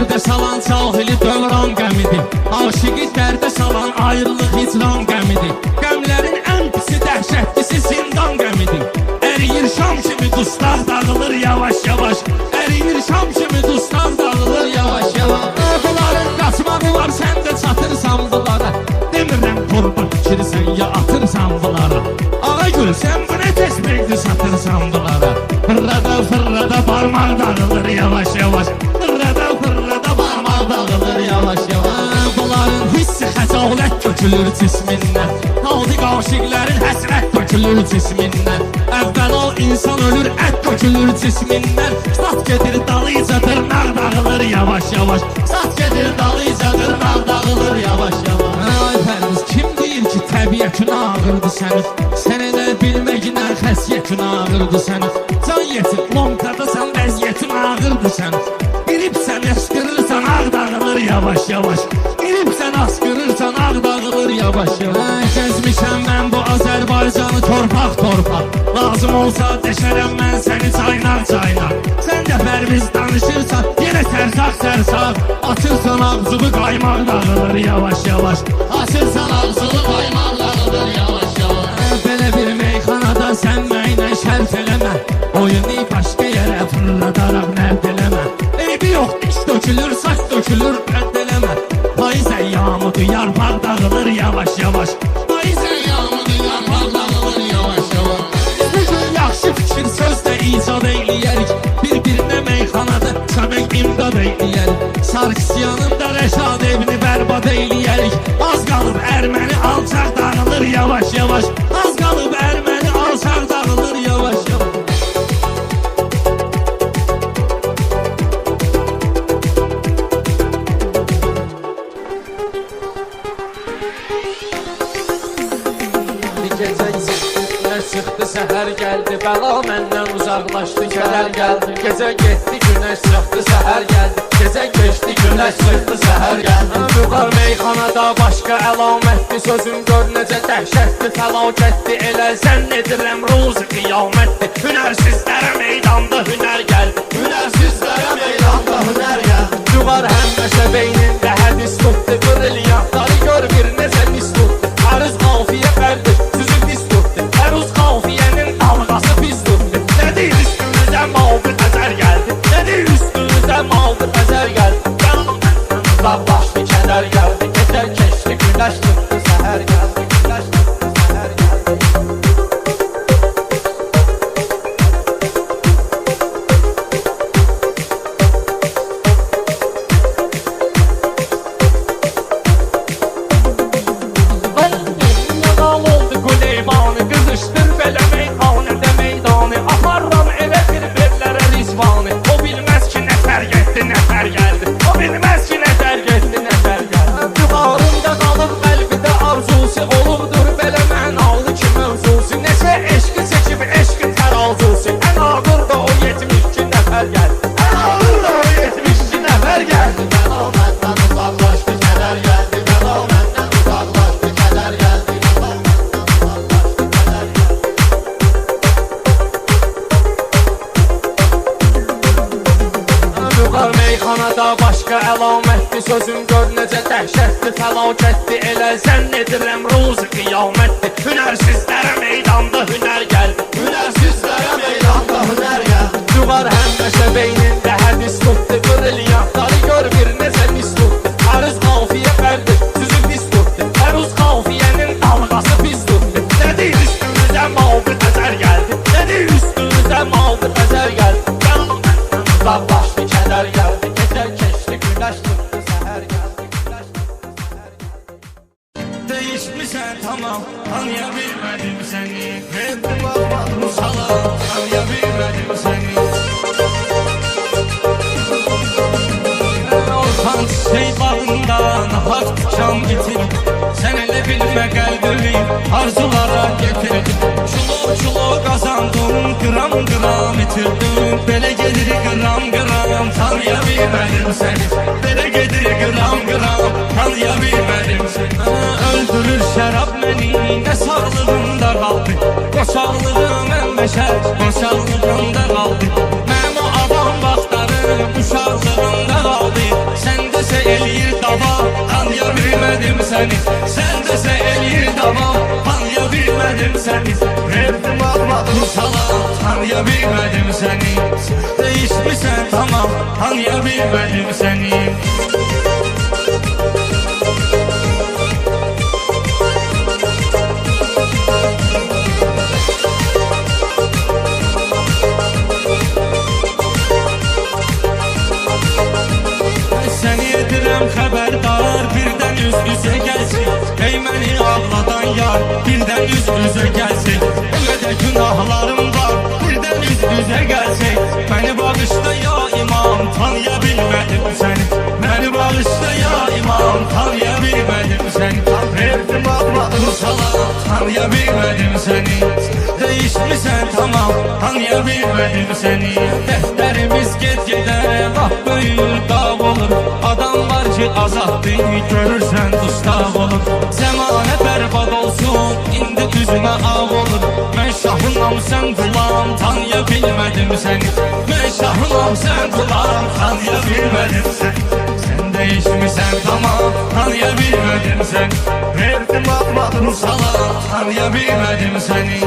dərdə salan cahili dövran qəmidir. Aşıqı dərdə salan ayrılıq hicran qəmidir. Qəmlərin ən pisi dəhşətlisi zindan qəmidir. Əriyir şam kimi dustaq dağılır yavaş yavaş. Əriyir şam kimi dustaq dağılır yavaş yavaş. Bunların qaçmağı var, sən də çatırsan bunlara. Demirəm qurban fikirsən ya atırsan bunlara. Ağa gül sən bu nə təsbihdir satırsan bunlara. Fırrada fırrada parmaq dağılır yavaş yavaş. Fırrada fırrada parmaq dağılır yavaş yavaş. Bunların hissi xəcalət tökülür cismindən. Nazik aşiqlərin həsrət tökülür cismindən. Əvvəl o insan ölür, ət tökülür cismindən. Sat gedir dalıyca dırnaq dağılır yavaş yavaş. Sat gedir dalıyca dırnaq dağılır yavaş yavaş. Ay Pərviz, kim deyir ki təbiyyətin ağırdı sənin? Sən elə bilməginə xəsiyyətin ağırdı sənin. Can yetir, lomkadasan vəziyyətin ağırdı sənin. Girib sən əskırırsan ağ dağılır yavaş yavaş. Girib sən askırırsan ağ dağılır yavaş yavaş. Gəzmişəm mən bu Azərbaycanı torpaq torpaq. Lazım olsa deşərəm mən səni çaynaq çaynaq. Sən də Pərviz danışırsan yenə sərsaq sərsaq. Açırsan ağzını qaymaq dağılır yavaş yavaş. Açırsan ağzını qaymaq dağılır yavaş yavaş. Belə bir meyxanada sən mənlə şərf eləmə. Oyunu başqa yerə fırladaraq nərd eləmə. Eybi yox, iş dökülür, saç dökülür, rədd eləmə. Payız əyyamıdır, yarpaq dağılır yavaş yavaş. Payız əyyamıdır, yarpaq dağılır yavaş yavaş. Bugün yaxşı fikir sözlə icad eyləyərik. Bir-birinə meyxanada çəmək imdad eyləyərik. Sarkisyanın da Rəşad evini bərbad eyləyərik. Az qalıb erməni alçaq dağılır yavaş yavaş. Az qalıb erməni alçaq dağılır yavaş yavaş. Çıxdı səhər gəldi, bəla məndən uzaqlaşdı, kədər gəldi. Gecə getdi, günəş çıxdı, səhər gəldi. Gecə keçdi, günəş çıxdı, səhər gəldi. Vüqar meyxanada başqa əlamətdir, sözüm gör necə dəhşətdir, fəlakətdir. Elə zənn edirəm ruzi qiyamətdir. Hünərsizlərə meydanda hünər gəldi. Hünərsizlərə meydanda hünər gəldi. Vüqar həmməşə beynində hədis tutdu, brilyantları gör bir necə mis tutdu. Arız qafiyə fərdir, süzü pis tutdu. Əruz qafiyənin dalğası pis tutdu. Nədir üstünüzə maldı əzər gəldi. Nədir üstünüzə maldı əzər gəldi. Uzaqlaşdı, kədər gəldi. Gecər keçdi, günəş çıxdı, səhər gəldi. Günəş çıxdı, səhər gəldi. Meyxanada başqa əlamətdir, sözüm gör necə dəhşətdir, fəlakətdir. Elə zənn edirəm ruzi qiyamətdir. Hünərsizlərə meydanda hünər gəldi. Hünərsizlərə meydanda hünər gəldi. Vüqar həmməşə beynində hədis tutdu, brilyantları gör bir necə mis tutdu. Arız qafiyə fərdir, süzü pis tutdu. Əruz qafiyənin dalğası pis tutdu. Nədir üstünüzə maldı əzər gəldi. Nədir üstünüzə maldı əzər gəldi. Uzaqlaşdı, kədər gəldi. Gecər keçdi, günəş çıxdı, səhər gəldi. Günəş çıxdı, səhər gəldi. Değişmişsən tamam, tanıya bilmədim səni. Verdim almadım salam, tanıya bilmədim səni. Ortan çiçək bağından haq tikan bitirib. Sən elə bilmə qəlbimi arzulara getirdim. Kilo qazandım, qram qram itirdim. Belə gedir qram qram, tanıya bilmədim səni. Belə gedir qram qram, tanıya bilmədim səni. Öldürür şərab məni, nə sağlığımda qaldı. Qoçaqlığım ən məşəl, qoçaqlığımda qaldı. Mənim o avam vaxtlarım uşaqlığımda qaldı. səni. Sən desə eləyir davam, tanıya bilmədim səni. Verdim almadım salam, tanıya bilmədim səni. Değişmişsən tamam, tanıya bilmədim səni. Səni edirəm xəbərdar, birdən üz-üzə gəlsin. Ey məni ağladan yar, birdən üz-üzə gəlsin. O qədər günahlarım var, birdən üz-üzə gəlsin. Məni bağışla ya imam, tanıya bilmədim səni. Məni bağışla ya imam, tanıya bilmədim səni. Verdim almadım salam, tanıya bilmədim səni. Değişmişsən tamam, tanıya bilmədim səni. Dəftərimiz get-gedə laf böyük dağ olur. Adam var ki azaddır, görürsən dustaq olur. Zəmanə bərbad olsun, indi üzümə ağ olur. Mən şahınam, sən qulam, tanıya bilmədim səni. Mən şahınam, sən qulam, tanıya bilmədim səni. Sən değişmişsən tamam, tanıya bilmədim səni. Verdim atmadım salam, tanıya bilmədim səni.